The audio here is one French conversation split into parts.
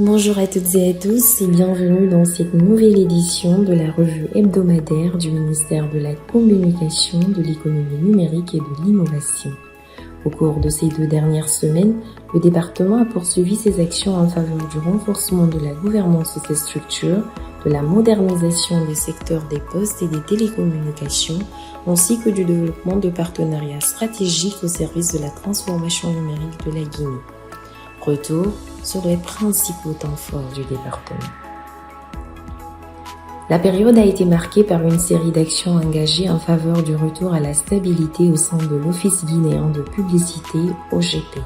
Bonjour à toutes et à tous et bienvenue dans cette nouvelle édition de la revue hebdomadaire du ministère de la Communication, de l'économie numérique et de l'innovation. Au cours de ces 2 dernières semaines, le département a poursuivi ses actions en faveur du renforcement de la gouvernance de ces structures, de la modernisation des secteurs des postes et des télécommunications, ainsi que du développement de partenariats stratégiques au service de la transformation numérique de la Guinée. Retour sur les principaux temps forts du département. La période a été marquée par une série d'actions engagées en faveur du retour à la stabilité au sein de l'Office guinéen de publicité, OGP.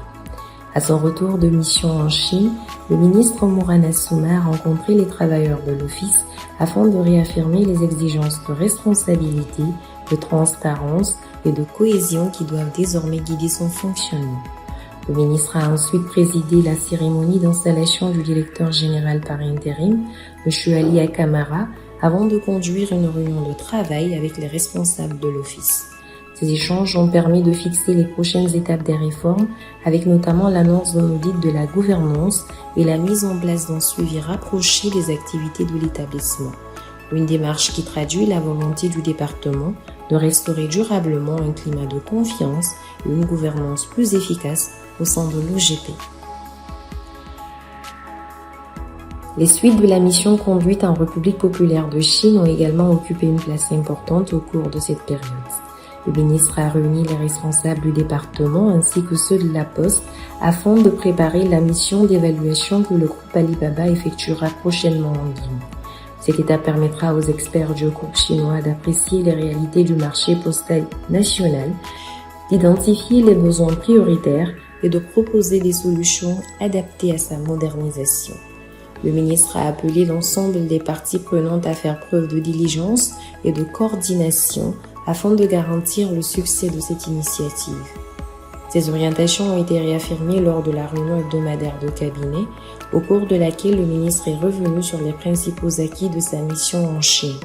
À son retour de mission en Chine, le ministre Mourana Souma a rencontré les travailleurs de l'Office afin de réaffirmer les exigences de responsabilité, de transparence et de cohésion qui doivent désormais guider son fonctionnement. Le ministre a ensuite présidé la cérémonie d'installation du directeur général par intérim, M. Ali Akamara, avant de conduire une réunion de travail avec les responsables de l'Office. Ces échanges ont permis de fixer les prochaines étapes des réformes, avec notamment l'annonce d'un audit de la gouvernance et la mise en place d'un suivi rapproché des activités de l'établissement. Une démarche qui traduit la volonté du département de restaurer durablement un climat de confiance et une gouvernance plus efficace au sein de l'OGP. Les suites de la mission conduite en République populaire de Chine ont également occupé une place importante au cours de cette période. Le ministre a réuni les responsables du département ainsi que ceux de la Poste afin de préparer la mission d'évaluation que le groupe Alibaba effectuera prochainement en Guinée. Cette étape permettra aux experts du groupe chinois d'apprécier les réalités du marché postal national, d'identifier les besoins prioritaires et de proposer des solutions adaptées à sa modernisation. Le ministre a appelé l'ensemble des parties prenantes à faire preuve de diligence et de coordination afin de garantir le succès de cette initiative. Ces orientations ont été réaffirmées lors de la réunion hebdomadaire de cabinet, au cours de laquelle le ministre est revenu sur les principaux acquis de sa mission en Chine.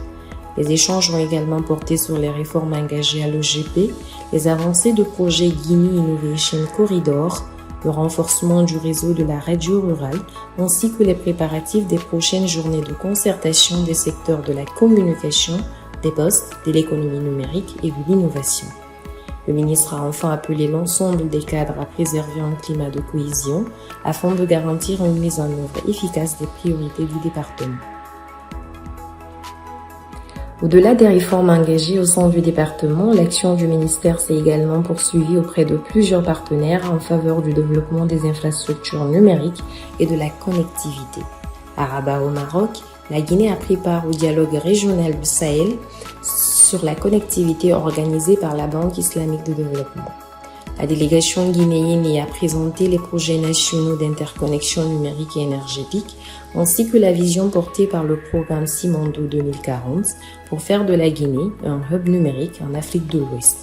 Les échanges ont également porté sur les réformes engagées à l'OGP, les avancées de projet Guinea Innovation Corridor, le renforcement du réseau de la radio rurale, ainsi que les préparatifs des prochaines journées de concertation des secteurs de la communication, des postes, de l'économie numérique et de l'innovation. Le ministre a enfin appelé l'ensemble des cadres à préserver un climat de cohésion afin de garantir une mise en œuvre efficace des priorités du département. Au-delà des réformes engagées au sein du département, l'action du ministère s'est également poursuivie auprès de plusieurs partenaires en faveur du développement des infrastructures numériques et de la connectivité. À Rabat au Maroc, la Guinée a pris part au dialogue régional du Sahel sur la connectivité organisé par la Banque islamique de développement. La délégation guinéenne y a présenté les projets nationaux d'interconnexion numérique et énergétique, ainsi que la vision portée par le programme Simandou 2040 pour faire de la Guinée un hub numérique en Afrique de l'Ouest.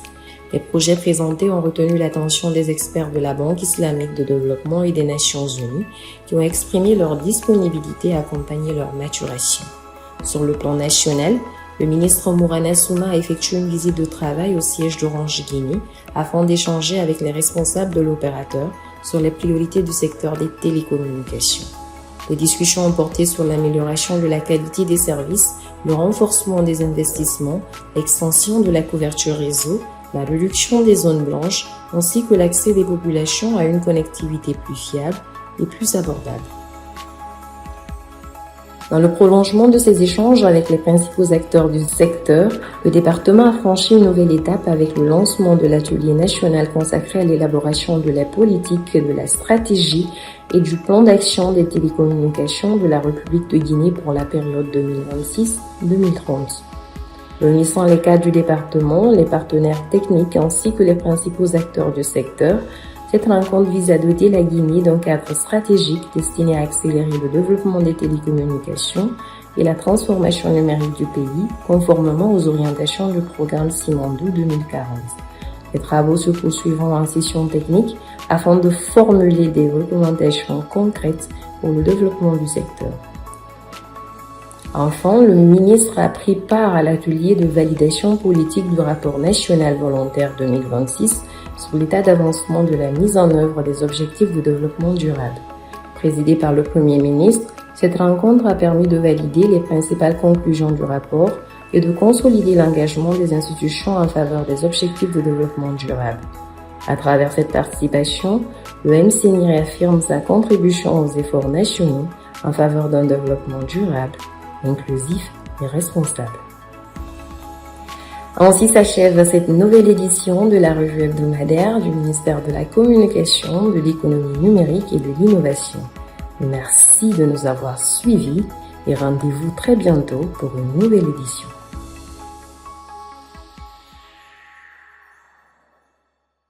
Les projets présentés ont retenu l'attention des experts de la Banque islamique de développement et des Nations unies qui ont exprimé leur disponibilité à accompagner leur maturation. Sur le plan national, le ministre Mourana Souma a effectué une visite de travail au siège d'Orange Guinée afin d'échanger avec les responsables de l'opérateur sur les priorités du secteur des télécommunications. Les discussions ont porté sur l'amélioration de la qualité des services, le renforcement des investissements, l'extension de la couverture réseau, la réduction des zones blanches, ainsi que l'accès des populations à une connectivité plus fiable et plus abordable. Dans le prolongement de ces échanges avec les principaux acteurs du secteur, le département a franchi une nouvelle étape avec le lancement de l'atelier national consacré à l'élaboration de la politique, de la stratégie et du plan d'action des télécommunications de la République de Guinée pour la période 2026-2030. Réunissant les cadres du département, les partenaires techniques ainsi que les principaux acteurs du secteur, cette rencontre vise à doter la Guinée d'un cadre stratégique destiné à accélérer le développement des télécommunications et la transformation numérique du pays, conformément aux orientations du programme Simandou 2040. Les travaux se poursuivront en session technique afin de formuler des recommandations concrètes pour le développement du secteur. Enfin, le ministre a pris part à l'atelier de validation politique du rapport national volontaire 2026 sur l'état d'avancement de la mise en œuvre des objectifs de développement durable. Présidée par le Premier ministre, cette rencontre a permis de valider les principales conclusions du rapport et de consolider l'engagement des institutions en faveur des objectifs de développement durable. À travers cette participation, le MCNI réaffirme sa contribution aux efforts nationaux en faveur d'un développement durable, inclusif et responsable. Ainsi s'achève cette nouvelle édition de la revue hebdomadaire du ministère de la Communication, de l'Économie numérique et de l'Innovation. Merci de nous avoir suivis et rendez-vous très bientôt pour une nouvelle édition.